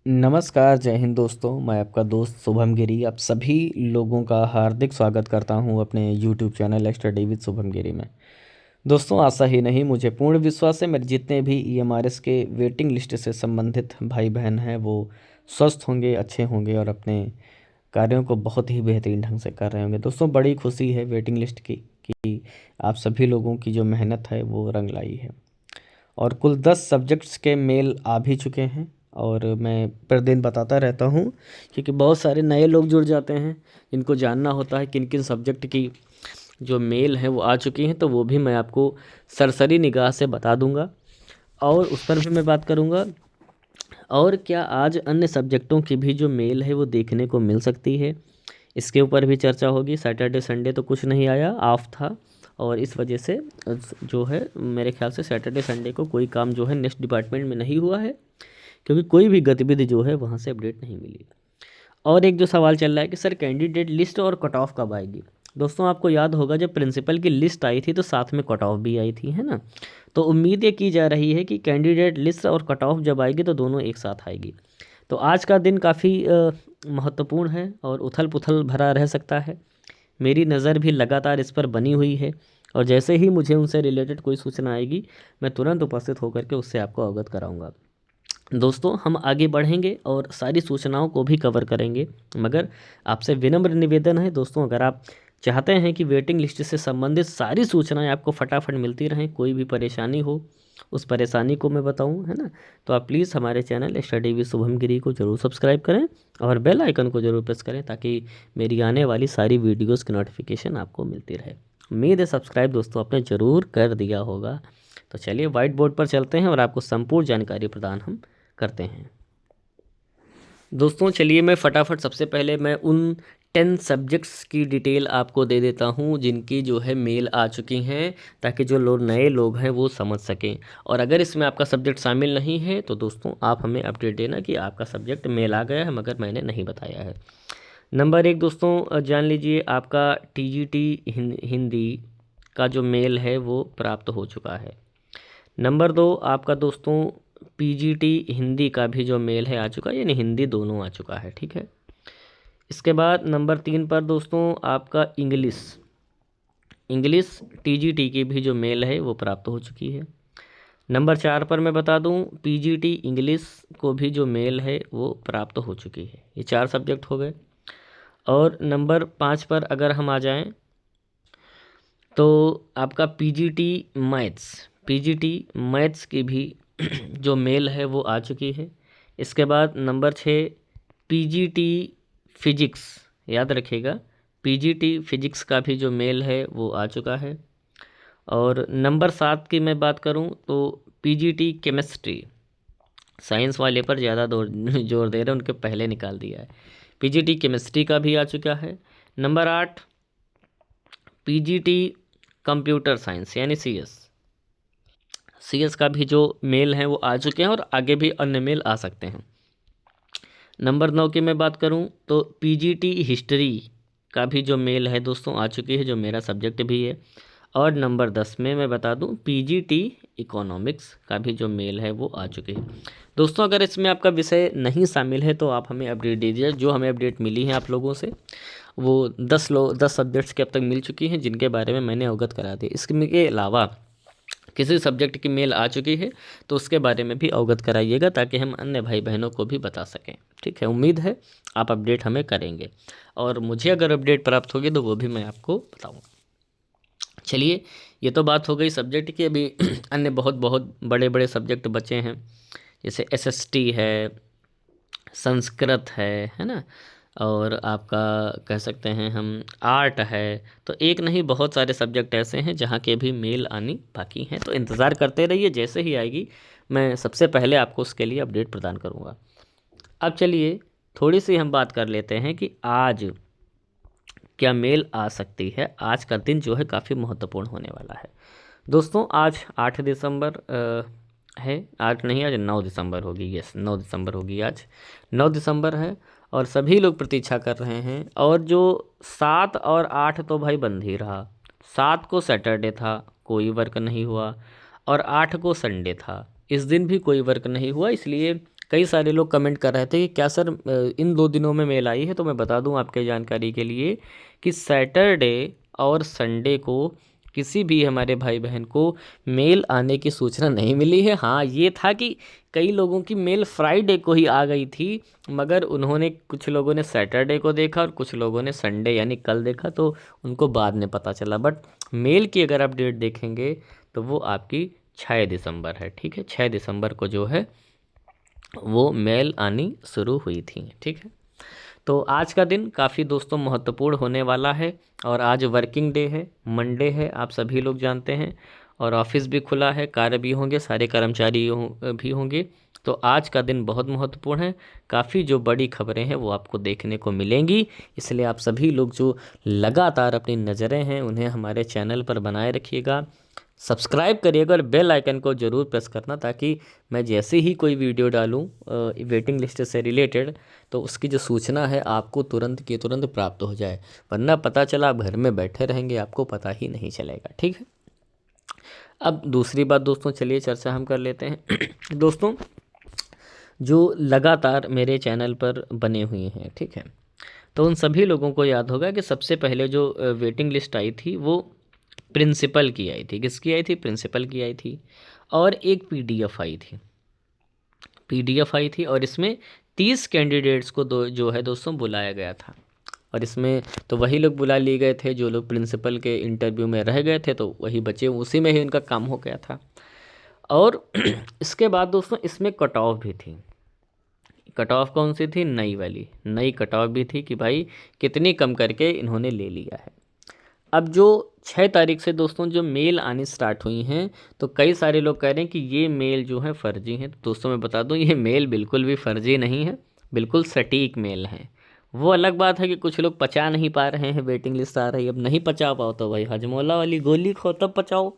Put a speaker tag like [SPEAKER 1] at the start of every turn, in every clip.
[SPEAKER 1] नमस्कार, जय हिंद दोस्तों। मैं आपका दोस्त शुभम गिरी आप सभी लोगों का हार्दिक स्वागत करता हूं अपने YouTube channel extra day with Shubham Giri में। दोस्तों, आशा ही नहीं मुझे पूर्ण विश्वास है मेरे जितने भी ईएमआरएस के वेटिंग लिस्ट से संबंधित भाई बहन हैं वो स्वस्थ होंगे, अच्छे होंगे और अपने कार्यों को बहुत ही बेहतरीन ढंग से कर रहे होंगे। दोस्तों, बड़ी खुशी है वेटिंग लिस्ट की कि आप सभी लोगों की जो मेहनत है वो रंग लाई है और कुल 10 सब्जेक्ट्स के मेल आ भी चुके हैं। और मैं प्रतिदिन बताता रहता हूँ क्योंकि बहुत सारे नए लोग जुड़ जाते हैं जिनको जानना होता है किन किन सब्जेक्ट की जो मेल हैं वो आ चुकी हैं, तो वो भी मैं आपको सरसरी निगाह से बता दूंगा और उस पर भी मैं बात करूंगा। और क्या आज अन्य सब्जेक्टों की भी जो मेल है वो देखने को मिल सकती है, इसके ऊपर भी चर्चा होगी। सैटरडे संडे तो कुछ नहीं आया, ऑफ था और इस वजह से जो है मेरे ख्याल से सैटरडे संडे को कोई काम जो है नेक्स्ट डिपार्टमेंट में नहीं हुआ है क्योंकि कोई भी गतिविधि जो है वहाँ से अपडेट नहीं मिली। और एक जो सवाल चल रहा है कि सर कैंडिडेट लिस्ट और कट ऑफ कब आएगी। दोस्तों, आपको याद होगा जब प्रिंसिपल की लिस्ट आई थी तो साथ में कट ऑफ भी आई थी, है ना। तो उम्मीद ये की जा रही है कि कैंडिडेट लिस्ट और कट ऑफ जब आएगी तो दोनों एक साथ आएगी। तो आज का दिन काफ़ी महत्वपूर्ण है और उथल पुथल भरा रह सकता है। मेरी नज़र भी लगातार इस पर बनी हुई है और जैसे ही मुझे उनसे रिलेटेड कोई सूचना आएगी मैं तुरंत उपस्थित होकर के उससे आपको अवगत कराऊंगा। दोस्तों, हम आगे बढ़ेंगे और सारी सूचनाओं को भी कवर करेंगे, मगर आपसे विनम्र निवेदन है दोस्तों, अगर आप चाहते हैं कि वेटिंग लिस्ट से संबंधित सारी सूचनाएं आपको फटाफट मिलती रहें, कोई भी परेशानी हो उस परेशानी को मैं बताऊं, है ना, तो आप प्लीज़ हमारे चैनल स्टडी विद शुभम गिरी को जरूर सब्सक्राइब करें और बेल आइकन को जरूर प्रेस करें ताकि मेरी आने वाली सारी वीडियोज़ की नोटिफिकेशन आपको मिलती रहे। उम्मीद है सब्सक्राइब दोस्तों आपने ज़रूर कर दिया होगा। तो चलिए व्हाइट बोर्ड पर चलते हैं और आपको संपूर्ण जानकारी प्रदान हम करते हैं। दोस्तों, चलिए मैं फटाफट सबसे पहले मैं उन 10 सब्जेक्ट्स की डिटेल आपको दे देता हूं जिनकी जो है मेल आ चुकी हैं ताकि जो लोग नए लोग हैं वो समझ सकें। और अगर इसमें आपका सब्जेक्ट शामिल नहीं है तो दोस्तों आप हमें अपडेट देना कि आपका सब्जेक्ट मेल आ गया है मगर मैंने नहीं बताया है। नंबर 1 दोस्तों, जान लीजिए आपका टीजीटी हिंदी का जो मेल है वो प्राप्त हो चुका है। नंबर 2 आपका दोस्तों पीजीटी हिंदी का भी जो मेल है आ चुका है, यानी हिंदी दोनों आ चुका है, ठीक है। इसके बाद नंबर 3 पर दोस्तों आपका इंग्लिश इंग्लिश टीजीटी की भी जो मेल है वो प्राप्त हो चुकी है। नंबर 4 पर मैं बता दूं पीजीटी इंग्लिश को भी जो मेल है वो प्राप्त हो चुकी है। ये 4 सब्जेक्ट हो गए। और नंबर 5 पर अगर हम आ जाएं तो आपका पीजीटी मैथ्स की भी जो मेल है वो आ चुकी है। इसके बाद नंबर 6 पीजीटी फिजिक्स, याद रखिएगा पीजीटी फिजिक्स का भी जो मेल है वो आ चुका है। और नंबर 7 की मैं बात करूं तो पीजीटी केमिस्ट्री, साइंस वाले पर ज़्यादा जोर दे रहे हैं, उनके पहले निकाल दिया है। पीजीटी केमिस्ट्री का भी आ चुका है। नंबर 8 पीजीटी कंप्यूटर साइंस यानी सीएस का भी जो मेल है वो आ चुके हैं और आगे भी अन्य मेल आ सकते हैं। नंबर 9 की मैं बात करूं तो पीजीटी हिस्ट्री का भी जो मेल है दोस्तों आ चुकी है, जो मेरा सब्जेक्ट भी है। और नंबर 10 में मैं बता दूं पीजीटी इकोनॉमिक्स का भी जो मेल है वो आ चुकी है। दोस्तों, अगर इसमें आपका विषय नहीं शामिल है तो आप हमें अपडेट दीजिए। जो हमें अपडेट मिली है आप लोगों से वो 10 सब्जेक्ट्स के अब तक मिल चुकी हैं जिनके बारे में मैंने अवगत करा दिया। इसके अलावा किसी सब्जेक्ट की मेल आ चुकी है तो उसके बारे में भी अवगत कराइएगा ताकि हम अन्य भाई बहनों को भी बता सकें, ठीक है। उम्मीद है आप अपडेट हमें करेंगे और मुझे अगर अपडेट प्राप्त होगी तो वो भी मैं आपको बताऊंगा। चलिए, ये तो बात हो गई सब्जेक्ट की। अभी अन्य बहुत बहुत बड़े बड़े सब्जेक्ट बचे हैं, जैसे एसएसटी है, संस्कृत है ना, और आपका कह सकते हैं हम आर्ट है। तो एक नहीं बहुत सारे सब्जेक्ट ऐसे हैं जहाँ के भी मेल आनी बाकी हैं, तो इंतज़ार करते रहिए। जैसे ही आएगी मैं सबसे पहले आपको उसके लिए अपडेट प्रदान करूँगा। अब चलिए थोड़ी सी हम बात कर लेते हैं कि आज क्या मेल आ सकती है। आज का दिन जो है काफ़ी महत्वपूर्ण होने वाला है दोस्तों। आज 8 दिसंबर है, 8 नहीं आज 9 दिसंबर होगी, यस 9 दिसंबर होगी। आज 9 दिसंबर है और सभी लोग प्रतीक्षा कर रहे हैं। और जो 7 और 8 तो भाई बंद ही रहा। 7 को सैटरडे था, कोई वर्क नहीं हुआ, और 8 को संडे था, इस दिन भी कोई वर्क नहीं हुआ, इसलिए कई सारे लोग कमेंट कर रहे थे कि क्या सर इन 2 दिनों में मेल आई है। तो मैं बता दूं आपके जानकारी के लिए कि सैटरडे और संडे को किसी भी हमारे भाई बहन को मेल आने की सूचना नहीं मिली है। हाँ, ये था कि कई लोगों की मेल फ्राइडे को ही आ गई थी, मगर उन्होंने, कुछ लोगों ने सैटरडे को देखा और कुछ लोगों ने संडे यानी कल देखा, तो उनको बाद में पता चला। बट मेल की अगर आप डेट देखेंगे तो वो आपकी 6 दिसंबर है। ठीक है, 6 दिसंबर को जो है वो मेल आनी शुरू हुई थी। ठीक है, तो आज का दिन काफ़ी दोस्तों महत्वपूर्ण होने वाला है और आज वर्किंग डे है, मंडे है, आप सभी लोग जानते हैं, और ऑफिस भी खुला है, कार्य भी होंगे, सारे कर्मचारी भी होंगे। तो आज का दिन बहुत महत्वपूर्ण है। काफ़ी जो बड़ी खबरें हैं वो आपको देखने को मिलेंगी, इसलिए आप सभी लोग जो लगातार अपनी नज़रें हैं उन्हें हमारे चैनल पर बनाए रखिएगा, सब्सक्राइब करिएगा और बेल आइकन को ज़रूर प्रेस करना, ताकि मैं जैसे ही कोई वीडियो डालूं वेटिंग लिस्ट से रिलेटेड तो उसकी जो सूचना है आपको तुरंत की तुरंत प्राप्त हो जाए। वरना पता चला आप घर में बैठे रहेंगे, आपको पता ही नहीं चलेगा। ठीक है, अब दूसरी बात दोस्तों, चलिए चर्चा हम कर लेते हैं। दोस्तों, जो लगातार मेरे चैनल पर बने हुए हैं, ठीक है, तो उन सभी लोगों को याद होगा कि सबसे पहले जो वेटिंग लिस्ट आई थी वो प्रिंसिपल की आई थी। किसकी आई थी? प्रिंसिपल की आई थी। और एक पीडीएफ आई थी, पीडीएफ आई थी, और इसमें 30 कैंडिडेट्स को जो है दोस्तों बुलाया गया था। और इसमें तो वही लोग बुला लिए गए थे जो लोग प्रिंसिपल के इंटरव्यू में रह गए थे, तो वही बचे, उसी में ही उनका काम हो गया था। और इसके बाद दोस्तों इसमें कट ऑफ भी थी। कट ऑफ कौन सी थी? नई वाली, नई कट ऑफ भी थी कि भाई कितनी कम करके इन्होंने ले लिया है। अब जो 6 तारीख से दोस्तों जो मेल आनी स्टार्ट हुई हैं, तो कई सारे लोग कह रहे हैं कि ये मेल जो है फ़र्जी हैं। तो दोस्तों मैं बता दूं, ये मेल बिल्कुल भी फ़र्जी नहीं है, बिल्कुल सटीक मेल है। वो अलग बात है कि कुछ लोग पचा नहीं पा रहे हैं, वेटिंग लिस्ट आ रही है, अब नहीं पचा पाओ तो भाई हजमोला वाली गोली खाओ तब पचाओ।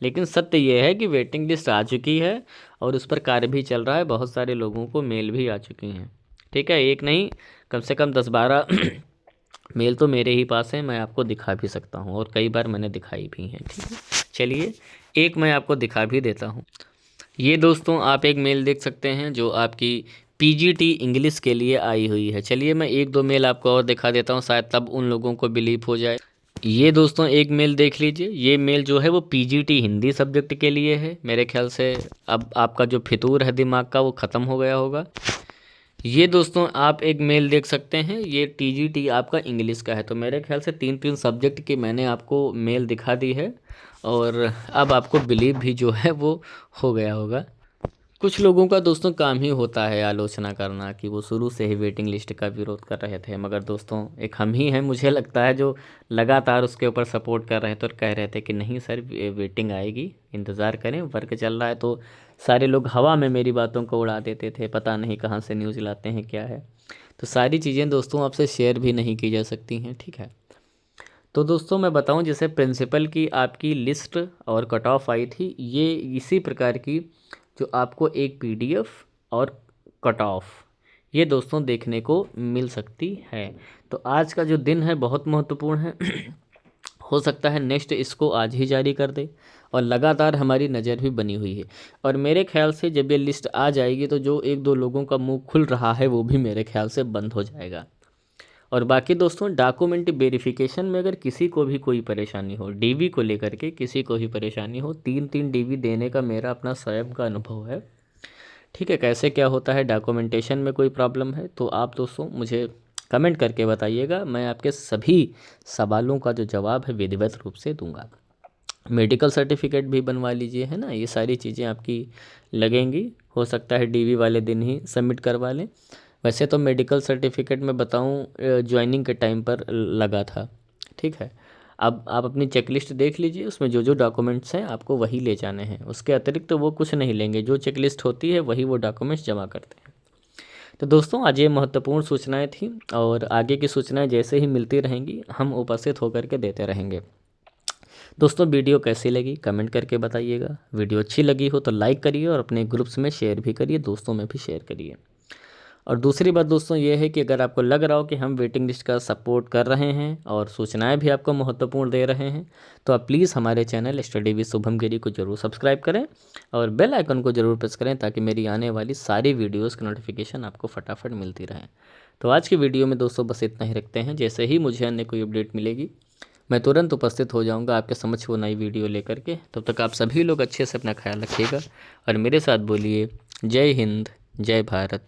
[SPEAKER 1] लेकिन सत्य ये है कि वेटिंग लिस्ट आ चुकी है और उस पर कार्य भी चल रहा है, बहुत सारे लोगों को मेल भी आ चुकी हैं। ठीक है, एक नहीं, कम से कम 10-12 मेल तो मेरे ही पास है, मैं आपको दिखा भी सकता हूँ और कई बार मैंने दिखाई भी हैं। ठीक है, चलिए एक मैं आपको दिखा भी देता हूँ। ये दोस्तों आप एक मेल देख सकते हैं जो आपकी पीजीटी इंग्लिश के लिए आई हुई है। चलिए मैं 1-2 मेल आपको और दिखा देता हूँ, शायद तब उन लोगों को बिलीव हो जाए। ये दोस्तों एक मेल देख लीजिए, ये मेल जो है वो पीजीटी हिंदी सब्जेक्ट के लिए है। मेरे ख्याल से अब आपका जो फितूर है दिमाग का वो ख़त्म हो गया होगा। ये दोस्तों आप एक मेल देख सकते हैं, ये टीजीटी आपका इंग्लिश का है। तो मेरे ख्याल से 3-3 सब्जेक्ट की मैंने आपको मेल दिखा दी है और अब आपको बिलीव भी जो है वो हो गया होगा। कुछ लोगों का दोस्तों काम ही होता है आलोचना करना, कि वो शुरू से ही वेटिंग लिस्ट का विरोध कर रहे थे, मगर दोस्तों एक हम ही हैं मुझे लगता है जो लगातार उसके ऊपर सपोर्ट कर रहे थे और कह रहे थे कि नहीं सर वेटिंग आएगी, इंतज़ार करें, वर्क चल रहा है। तो सारे लोग हवा में मेरी बातों को उड़ा देते थे, पता नहीं कहाँ से न्यूज़ लाते हैं क्या है। तो सारी चीज़ें दोस्तों आपसे शेयर भी नहीं की जा सकती हैं। ठीक है, तो दोस्तों मैं बताऊं, जैसे प्रिंसिपल की आपकी लिस्ट और कट ऑफ आई थी, ये इसी प्रकार की जो आपको एक पीडीएफ और कट ऑफ ये दोस्तों देखने को मिल सकती है। तो आज का जो दिन है बहुत महत्वपूर्ण है। हो सकता है नेक्स्ट इसको आज ही जारी कर दे, और लगातार हमारी नज़र भी बनी हुई है। और मेरे ख्याल से जब ये लिस्ट आ जाएगी तो जो 1-2 लोगों का मुंह खुल रहा है वो भी मेरे ख्याल से बंद हो जाएगा। और बाकी दोस्तों डॉक्यूमेंट वेरिफिकेशन में अगर किसी को भी कोई परेशानी हो, डीवी को लेकर के किसी को भी परेशानी हो, 3-3 डीवी देने का मेरा अपना स्वयं का अनुभव है। ठीक है, कैसे क्या होता है, डॉक्यूमेंटेशन में कोई प्रॉब्लम है तो आप दोस्तों मुझे कमेंट करके बताइएगा, मैं आपके सभी सवालों का जो जवाब है विधिवत रूप से दूंगा। मेडिकल सर्टिफिकेट भी बनवा लीजिए, है ना, ये सारी चीज़ें आपकी लगेंगी। हो सकता है डीवी वाले दिन ही सबमिट करवा लें। वैसे तो मेडिकल सर्टिफिकेट में बताऊं ज्वाइनिंग के टाइम पर लगा था। ठीक है, अब आप अपनी चेकलिस्ट देख लीजिए, उसमें जो जो डॉक्यूमेंट्स हैं आपको वही ले जाने हैं, उसके अतिरिक्त तो वो कुछ नहीं लेंगे, जो चेकलिस्ट होती है वही वो डॉक्यूमेंट्स जमा करते हैं। तो दोस्तों आज ये महत्वपूर्ण सूचनाएं थी और आगे की सूचनाएं जैसे ही मिलती रहेंगी हम उपस्थित होकर के देते रहेंगे। दोस्तों वीडियो कैसी लगी कमेंट करके बताइएगा, वीडियो अच्छी लगी हो तो लाइक करिए और अपने ग्रुप्स में शेयर भी करिए, दोस्तों में भी शेयर करिए। और दूसरी बात दोस्तों ये है कि अगर आपको लग रहा हो कि हम वेटिंग लिस्ट का सपोर्ट कर रहे हैं और सूचनाएं भी आपको महत्वपूर्ण दे रहे हैं, तो आप प्लीज़ हमारे चैनल स्टडी विद शुभम गिरी को जरूर सब्सक्राइब करें और बेल आइकन को जरूर प्रेस करें ताकि मेरी आने वाली सारी वीडियोज़ की नोटिफिकेशन आपको फटाफट मिलती रहे। तो आज की वीडियो में दोस्तों बस इतना ही रखते हैं। जैसे ही मुझे अन्य कोई अपडेट मिलेगी मैं तुरंत उपस्थित हो जाऊंगा आपके समक्ष वो नई वीडियो लेकर के। तब तक आप सभी लोग अच्छे से अपना ख्याल रखिएगा और मेरे साथ बोलिए जय हिंद, जय भारत।